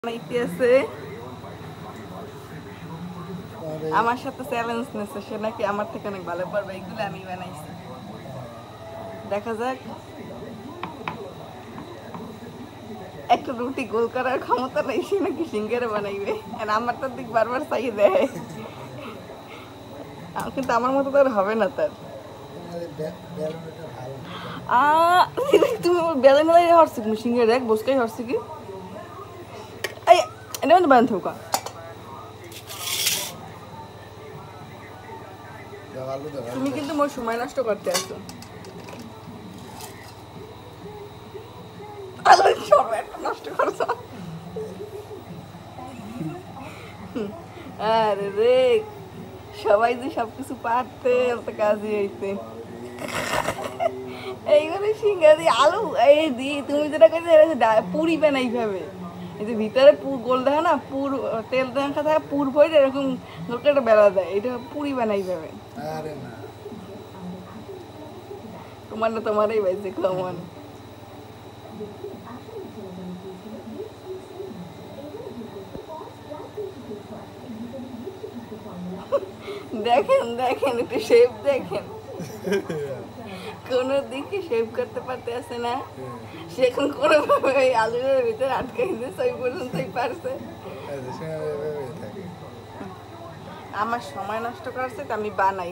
বানাইতেছে আমার সাথে চ্যালেঞ্জ নিচ্ছে, সে নাকি আমার থেকে অনেক ভালো পারবে। এগুলো আমি বানাইছি, দেখা যাক। একটা রুটি গোল করার ক্ষমতা নেই, সে নাকি সিঙ্গারে বানাইবে, আর আমার তার দিক বারবার চাই দেয়। কিন্তু আমার মতো তার হবে না। তার তুমি বেলা মেলাই হরছি তুমি সিঙ্গারে দেখ বসকাই হরছি কি এটা মধ্যে বান থাকা। তুমি কিন্তু মোর সময় নষ্ট করতে আসো। নষ্ট করছো। আরে রে, সবাই যে সবকিছু পারতে একটা কাজই হইতে। এইগুলো সিঙ্গারি আলু এই দি তুমি যেটা কইছো পুরি বানাই ভাবে। এই যে ভিতরে পুর গোল দেখা না, পুর তেল দেখা থাকে, পুর ভরে এরকম একটা বেলা দেয়, এটা পুরি বানাই যাবে। তোমার না তোমারই বাইছে কমন। দেখেন দেখেন একটু শেপ দেখেন, কোনো দিকে শেভ করতে পারতে আছে না, সে এখন কোনোভাবে ওই আলুর ভিতরে আটকাই দিয়েছে, ওই পর্যন্তই পারছে। আমার সময় নষ্ট করছে তো আমি বানাই।